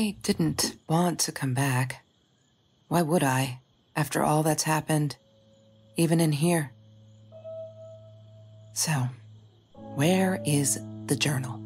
I didn't want to come back. Why would I, after all that's happened, even in here? So, where is the journal?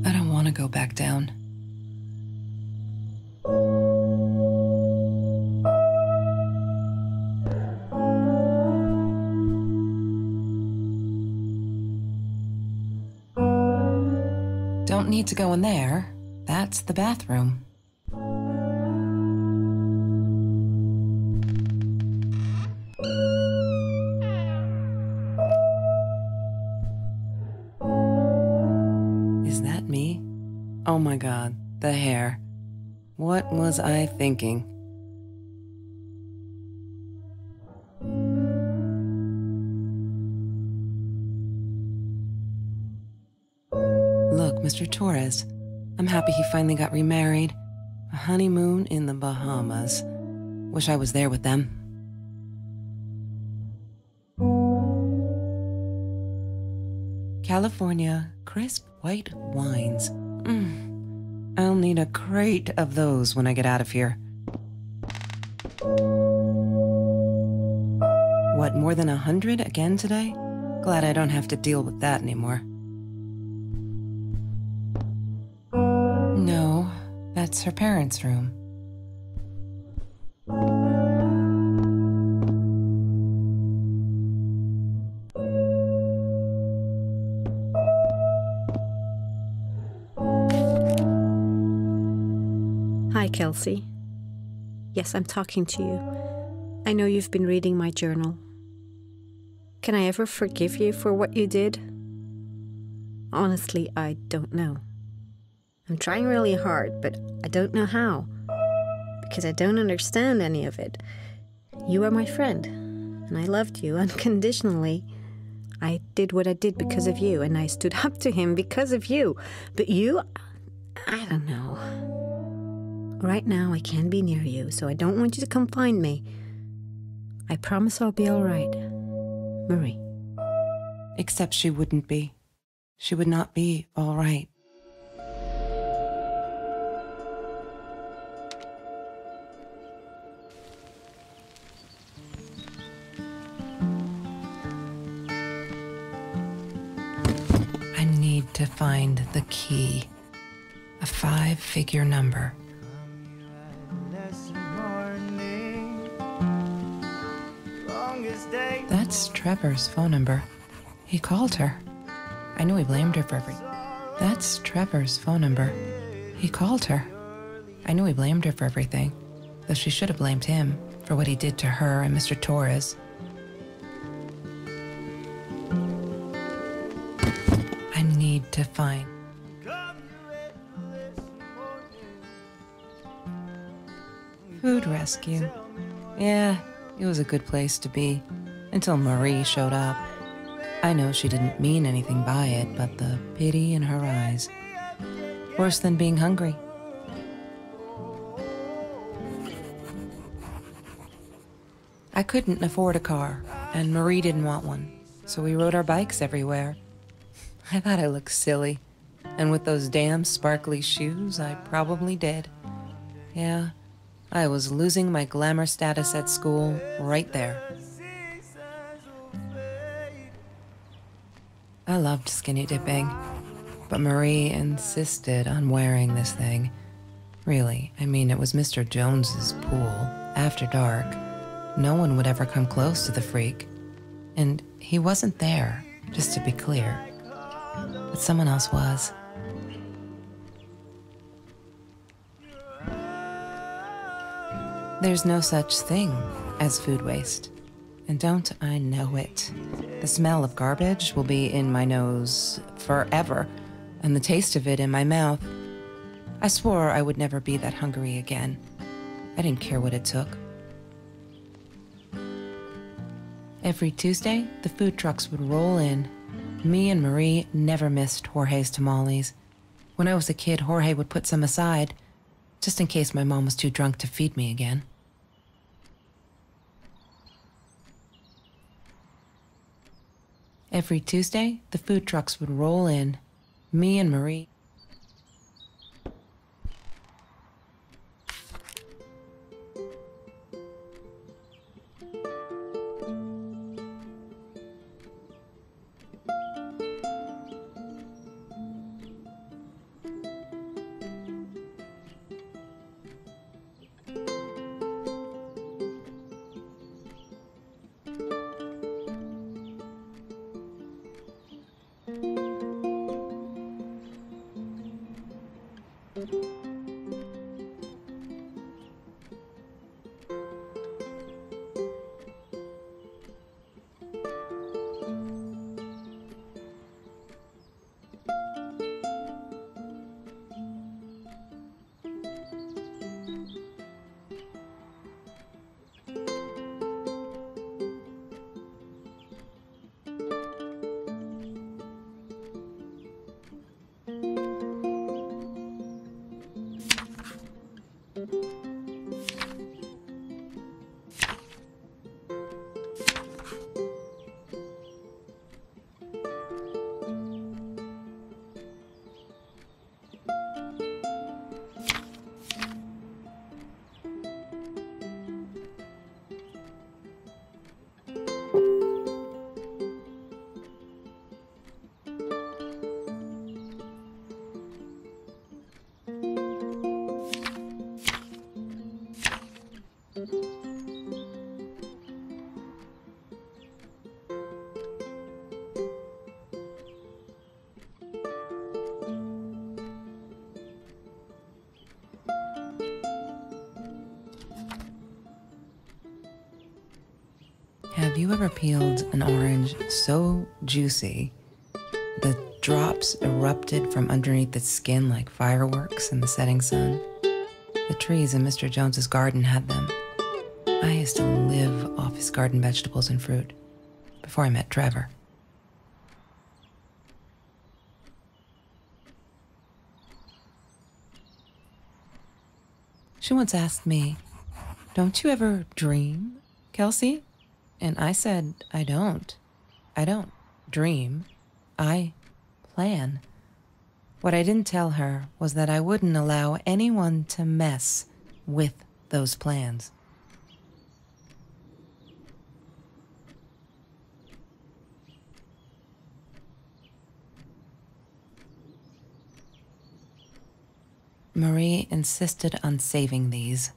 I don't want to go back down. Don't need to go in there. That's the bathroom. Is that me? Oh my God, the hair. What was I thinking? Look, Mr. Torres, I'm happy he finally got remarried. A honeymoon in the Bahamas. Wish I was there with them. California crisp white wines. I'll need a crate of those when I get out of here. What, more than 100 again today? Glad I don't have to deal with that anymore. No, that's her parents' room. Hi, Kelsey. Yes, I'm talking to you. I know you've been reading my journal. Can I ever forgive you for what you did? Honestly, I don't know. I'm trying really hard, but I don't know how. Because I don't understand any of it. You are my friend, and I loved you unconditionally. I did what I did because of you, and I stood up to him because of you. But you, I don't know. Right now, I can't be near you, so I don't want you to come find me. I promise I'll be all right. Marie. Except she wouldn't be. She would not be all right. I need to find the key. A 5-figure number. That's Trevor's phone number. He called her. I knew he blamed her for everything. That's Trevor's phone number. He called her. I knew he blamed her for everything, though she should have blamed him for what he did to her and Mr. Torres. I need to find... Food rescue. Yeah, it was a good place to be. Until Marie showed up. I know she didn't mean anything by it, but the pity in her eyes. Worse than being hungry. I couldn't afford a car, and Marie didn't want one, so we rode our bikes everywhere. I thought I looked silly, and with those damn sparkly shoes, I probably did. Yeah, I was losing my glamour status at school right there. I loved skinny dipping, but Marie insisted on wearing this thing. Really, I mean, it was Mr. Jones's pool, after dark. No one would ever come close to the freak. And he wasn't there, just to be clear. But someone else was. There's no such thing as food waste. And don't I know it? The smell of garbage will be in my nose forever, and the taste of it in my mouth I swore I would never be that hungry again. I didn't care what it took. Every Tuesday, the food trucks would roll in. Me and Marie never missed Jorge's tamales. When I was a kid, Jorge would put some aside, just in case my mom was too drunk to feed me again. Every Tuesday, the food trucks would roll in. Me and Marie... Have you ever peeled an orange so juicy the drops erupted from underneath its skin like fireworks in the setting sun? The trees in Mr. Jones's garden had them. I used to live off his garden vegetables and fruit before I met Trevor. She once asked me, "Don't you ever dream, Kelsey?" And I said, I don't dream. I plan. What I didn't tell her was that I wouldn't allow anyone to mess with those plans. Marie insisted on saving these.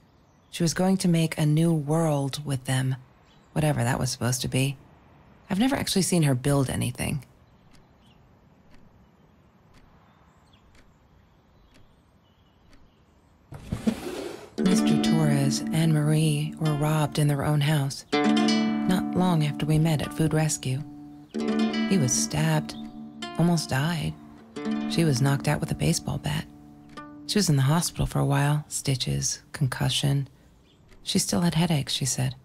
She was going to make a new world with them, whatever that was supposed to be. I've never actually seen her build anything. Mr. Torres and Marie were robbed in their own house, not long after we met at Food Rescue. He was stabbed, almost died. She was knocked out with a baseball bat. She was in the hospital for a while, stitches, concussion. She still had headaches, she said.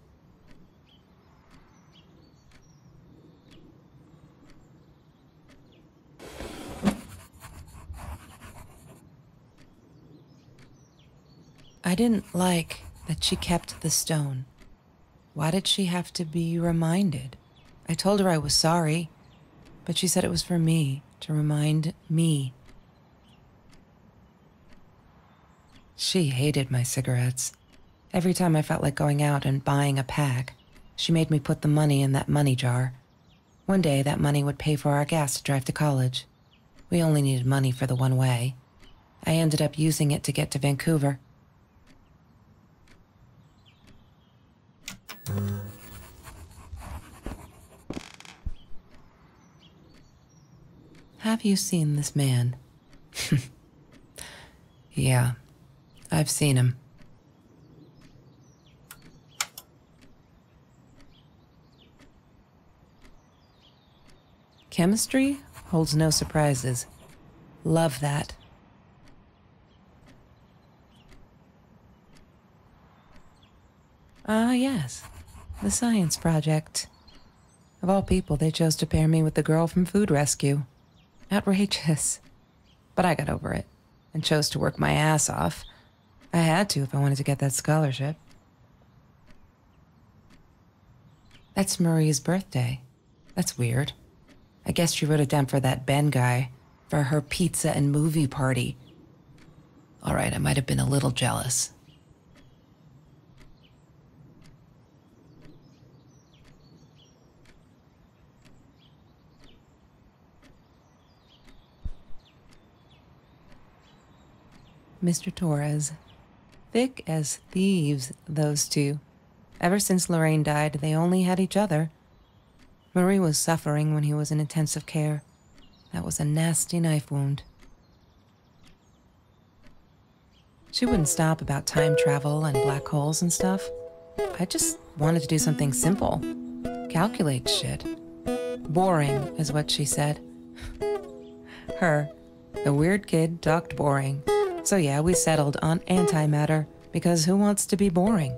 I didn't like that she kept the stone. Why did she have to be reminded? I told her I was sorry, but she said it was for me, to remind me. She hated my cigarettes. Every time I felt like going out and buying a pack, she made me put the money in that money jar. One day, that money would pay for our gas to drive to college. We only needed money for the one way. I ended up using it to get to Vancouver. Have you seen this man? Yeah, I've seen him. Chemistry holds no surprises. Love that. Ah, yes. The science project. Of all people, they chose to pair me with the girl from Food Rescue. Outrageous. But I got over it and chose to work my ass off. I had to if I wanted to get that scholarship. That's Marie's birthday. That's weird. I guess she wrote it down for that Ben guy, for her pizza and movie party. All right, I might have been a little jealous. Mr. Torres. Thick as thieves, those two. Ever since Lorraine died, they only had each other. Marie was suffering when he was in intensive care. That was a nasty knife wound. She wouldn't stop about time travel and black holes and stuff. I just wanted to do something simple. Calculate shit. Boring is what she said. Her, the weird kid, talked boring. So yeah, we settled on antimatter, because who wants to be boring?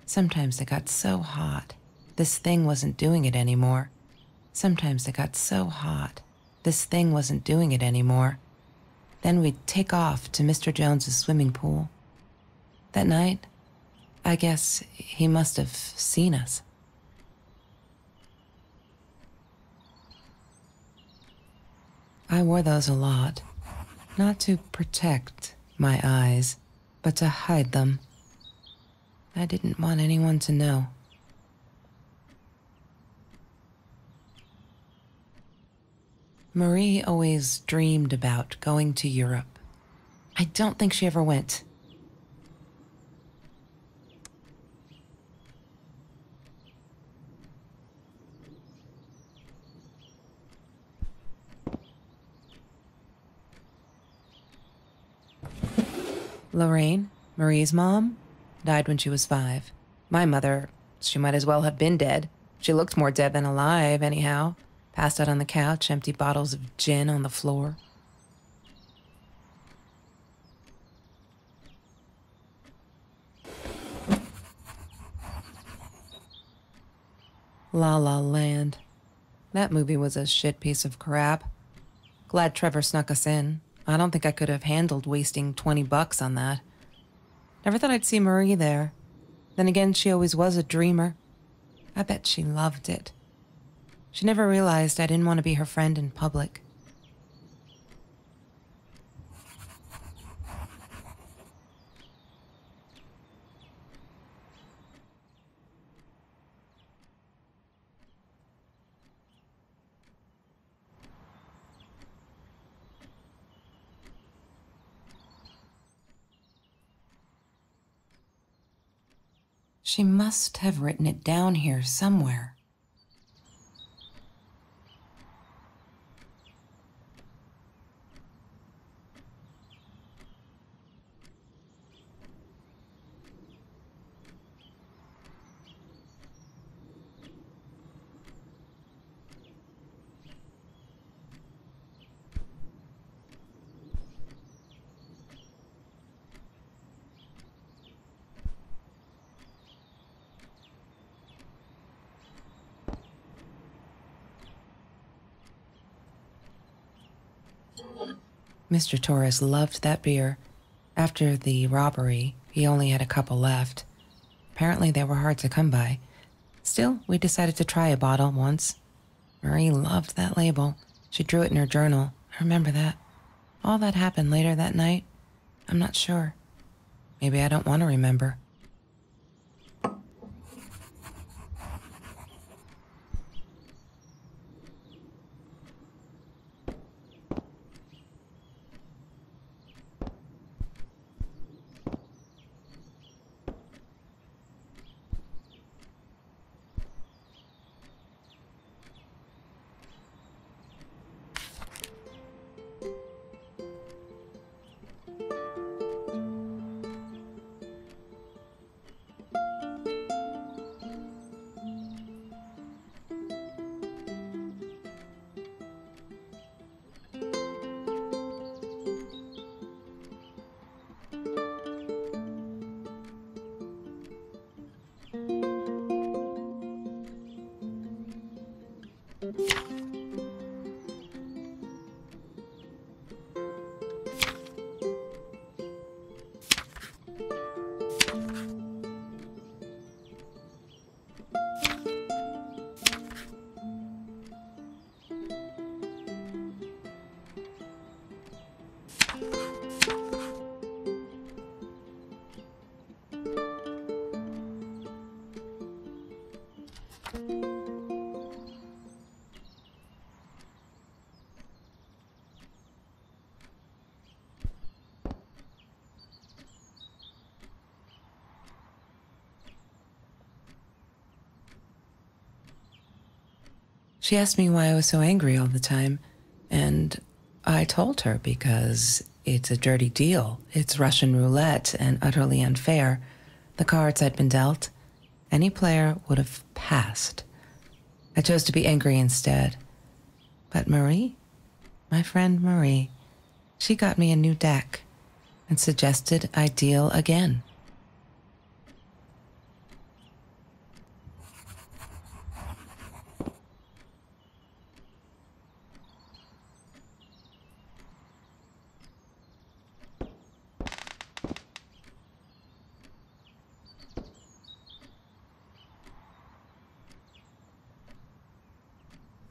Sometimes it got so hot, this thing wasn't doing it anymore. Sometimes it got so hot, this thing wasn't doing it anymore. Then we'd take off to Mr. Jones's swimming pool. That night, I guess he must have seen us. I wore those a lot, not to protect my eyes, but to hide them. I didn't want anyone to know. Marie always dreamed about going to Europe. I don't think she ever went. Lorraine, Marie's mom, died when she was 5. My mother, she might as well have been dead. She looked more dead than alive, anyhow. Passed out on the couch, empty bottles of gin on the floor. La La Land. That movie was a shit piece of crap. Glad Trevor snuck us in. I don't think I could have handled wasting $20 on that. Never thought I'd see Marie there. Then again, she always was a dreamer. I bet she loved it. She never realized I didn't want to be her friend in public. She must have written it down here somewhere. Mr. Torres loved that beer. After the robbery, he only had a couple left. Apparently they were hard to come by. Still, we decided to try a bottle once. Marie loved that label. She drew it in her journal. I remember that. All that happened later that night, I'm not sure. Maybe I don't want to remember. She asked me why I was so angry all the time, and I told her because it's a dirty deal. It's Russian roulette and utterly unfair. The cards had been dealt. Any player would have passed. I chose to be angry instead. But Marie, my friend Marie, she got me a new deck and suggested I deal again.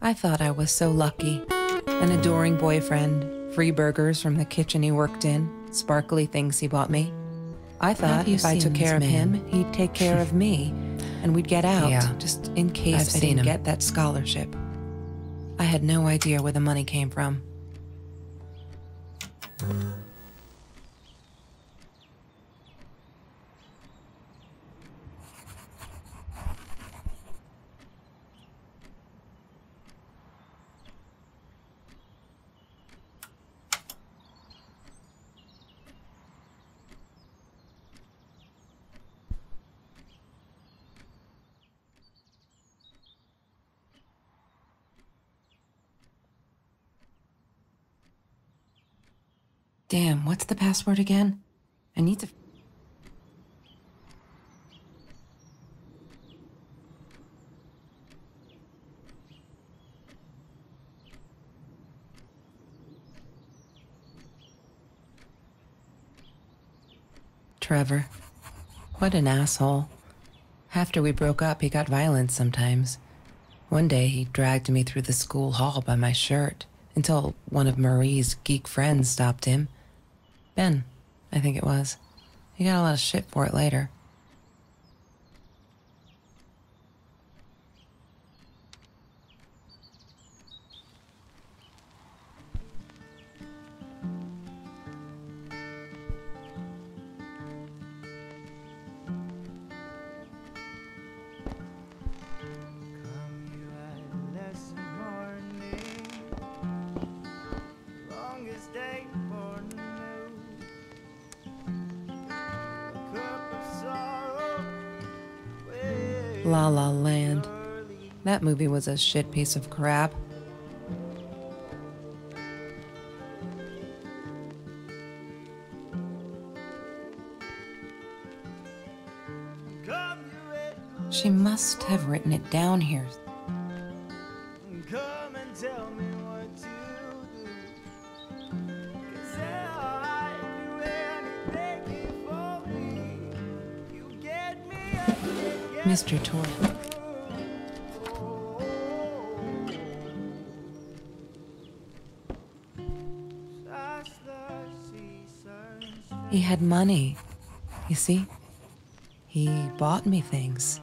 I thought I was so lucky. An adoring boyfriend, free burgers from the kitchen he worked in, sparkly things he bought me. I thought if I took care of him, he'd take care of me, and we'd get out, just in case I didn't get that scholarship. I had no idea where the money came from. Damn, what's the password again? I need to... Trevor. What an asshole. After we broke up, he got violent sometimes. One day, he dragged me through the school hall by my shirt until one of Marie's geek friends stopped him. Ben, I think it was. He got a lot of shit for it later. La La Land. That movie was a shit piece of crap. She must have written it down here. Come and tell me what to do. Mr. Torrey. He had money, you see? He bought me things.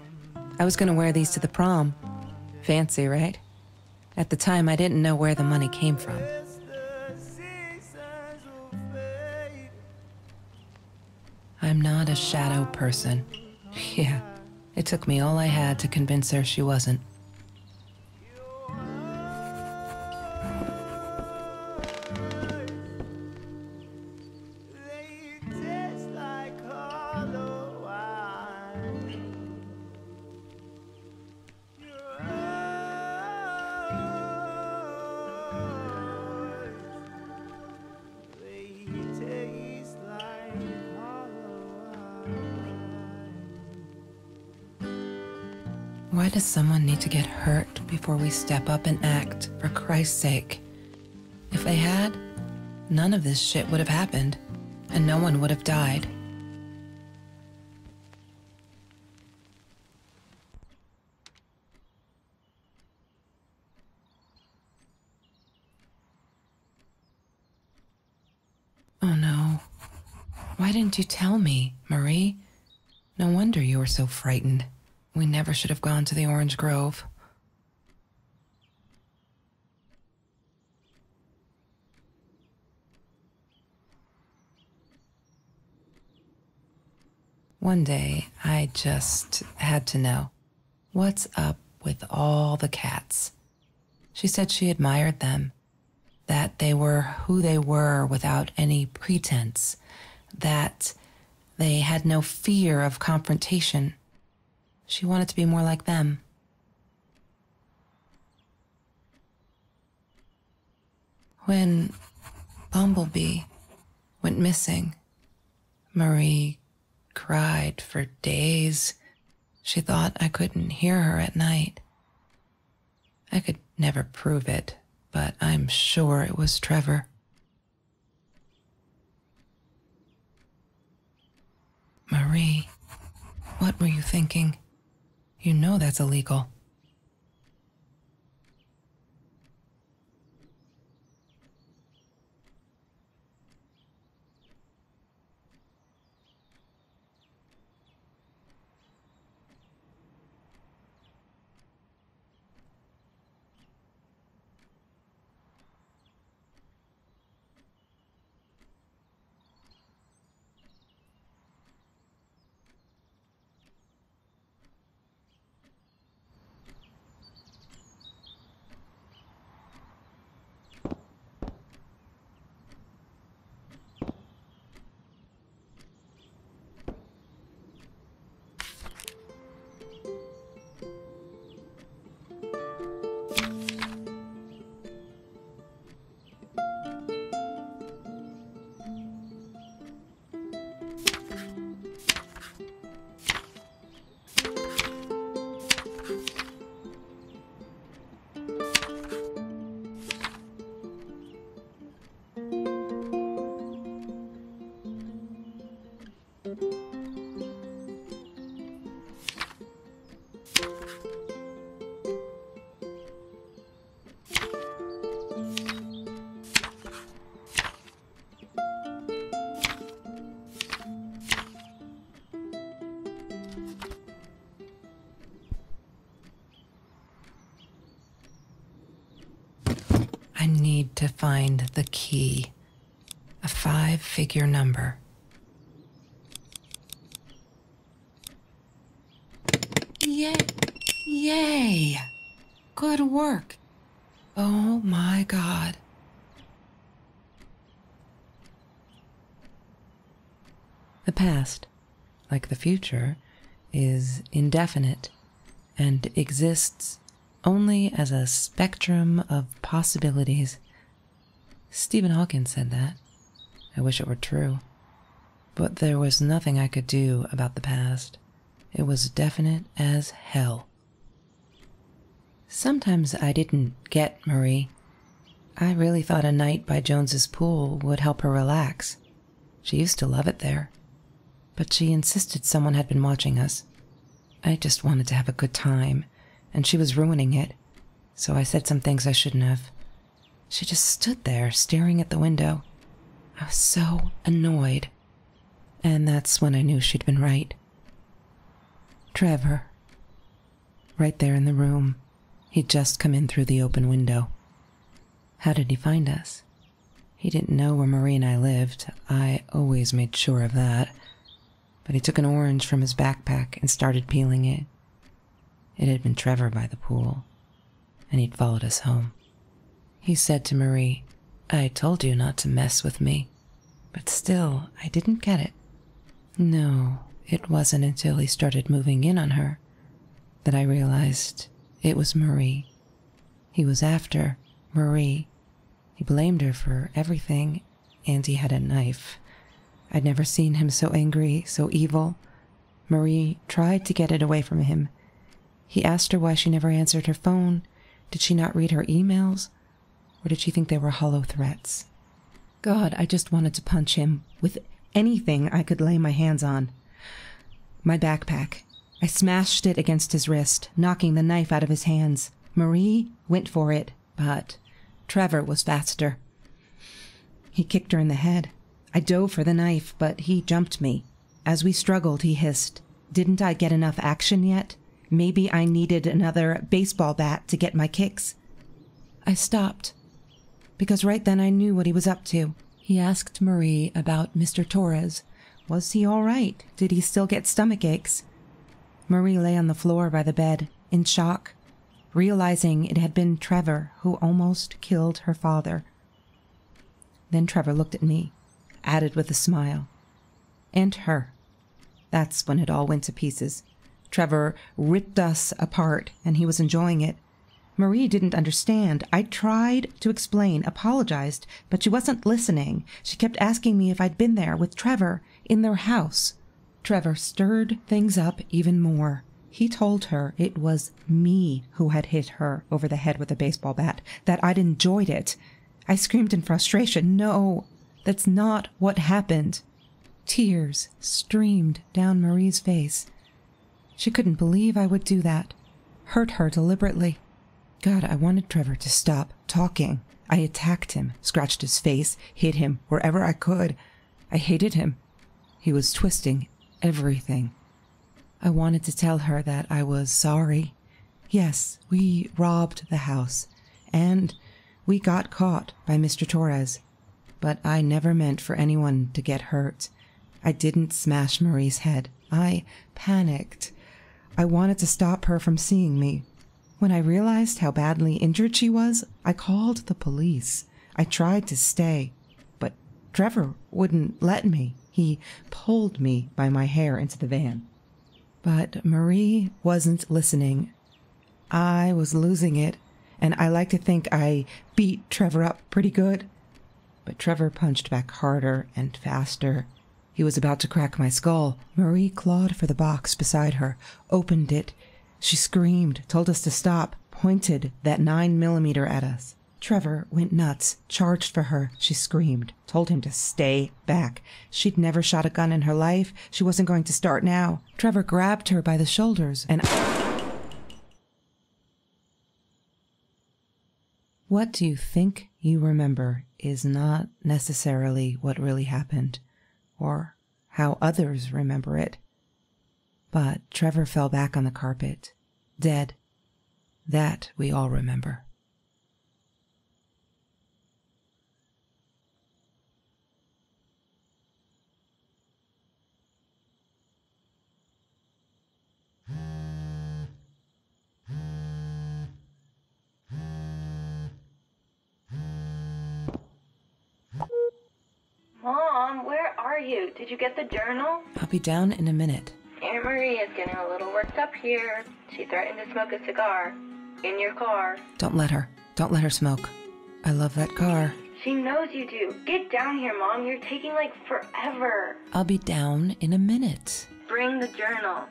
I was gonna wear these to the prom. Fancy, right? At the time, I didn't know where the money came from. I'm not a shadow person. Yeah, it took me all I had to convince her she wasn't. Why does someone need to get hurt before we step up and act, for Christ's sake? If they had, none of this shit would have happened, and no one would have died. Oh no. Why didn't you tell me, Marie? No wonder you were so frightened. We never should have gone to the Orange Grove. One day, I just had to know. What's up with all the cats? She said she admired them, that they were who they were without any pretense, that they had no fear of confrontation. She wanted to be more like them. When Bumblebee went missing, Marie cried for days. She thought I couldn't hear her at night. I could never prove it, but I'm sure it was Trevor. Marie, what were you thinking? You know that's illegal. I need to find the key. A 5-figure number. Yay! Yay! Good work. Oh my God. The past, like the future, is indefinite and exists only as a spectrum of possibilities. Stephen Hawking said that. I wish it were true. But there was nothing I could do about the past. It was definite as hell. Sometimes I didn't get Marie. I really thought a night by Jones's pool would help her relax. She used to love it there. But she insisted someone had been watching us. I just wanted to have a good time, and she was ruining it, so I said some things I shouldn't have. She just stood there, staring at the window. I was so annoyed, and that's when I knew she'd been right. Trevor. Right there in the room. He'd just come in through the open window. How did he find us? He didn't know where Marie and I lived. I always made sure of that. But he took an orange from his backpack and started peeling it. It had been Trevor by the pool, and he'd followed us home. He said to Marie, "I told you not to mess with me." But still, I didn't get it. No, it wasn't until he started moving in on her that I realized it was Marie. He was after Marie. He blamed her for everything, and he had a knife. I'd never seen him so angry, so evil. Marie tried to get it away from him. He asked her why she never answered her phone. Did she not read her emails? Or did she think they were hollow threats? God, I just wanted to punch him with anything I could lay my hands on. My backpack. I smashed it against his wrist, knocking the knife out of his hands. Marie went for it, but Trevor was faster. He kicked her in the head. I dove for the knife, but he jumped me. As we struggled, he hissed, "Didn't I get enough action yet? Maybe I needed another baseball bat to get my kicks." I stopped, because right then I knew what he was up to. He asked Marie about Mr. Torres. Was he all right? Did he still get stomach aches? Marie lay on the floor by the bed, in shock, realizing it had been Trevor who almost killed her father. Then Trevor looked at me, added with a smile, "And her." That's when it all went to pieces. Trevor ripped us apart, and he was enjoying it. Marie didn't understand. I tried to explain, apologized, but she wasn't listening. She kept asking me if I'd been there with Trevor in their house. Trevor stirred things up even more. He told her it was me who had hit her over the head with a baseball bat, that I'd enjoyed it. I screamed in frustration, "No, that's not what happened." Tears streamed down Marie's face. She couldn't believe I would do that, hurt her deliberately. God, I wanted Trevor to stop talking. I attacked him, scratched his face, hit him wherever I could. I hated him. He was twisting everything. I wanted to tell her that I was sorry. Yes, we robbed the house, and we got caught by Mr. Torres. But I never meant for anyone to get hurt. I didn't smash Marie's head. I panicked. I wanted to stop her from seeing me. When I realized how badly injured she was, I called the police. I tried to stay, but Trevor wouldn't let me. He pulled me by my hair into the van. But Marie wasn't listening. I was losing it, and I like to think I beat Trevor up pretty good. But Trevor punched back harder and faster. He was about to crack my skull. Marie clawed for the box beside her, opened it. She screamed, told us to stop, pointed that 9mm at us. Trevor went nuts, charged for her. She screamed, told him to stay back. She'd never shot a gun in her life. She wasn't going to start now. Trevor grabbed her by the shoulders and... What do you think you remember is not necessarily what really happened, or how others remember it. But Trevor fell back on the carpet, dead. That we all remember. Mom, where are you? Did you get the journal? I'll be down in a minute. Aunt Marie is getting a little worked up here. She threatened to smoke a cigar. In your car. Don't let her. Don't let her smoke. I love that car. She knows you do. Get down here, Mom. You're taking, forever. I'll be down in a minute. Bring the journal.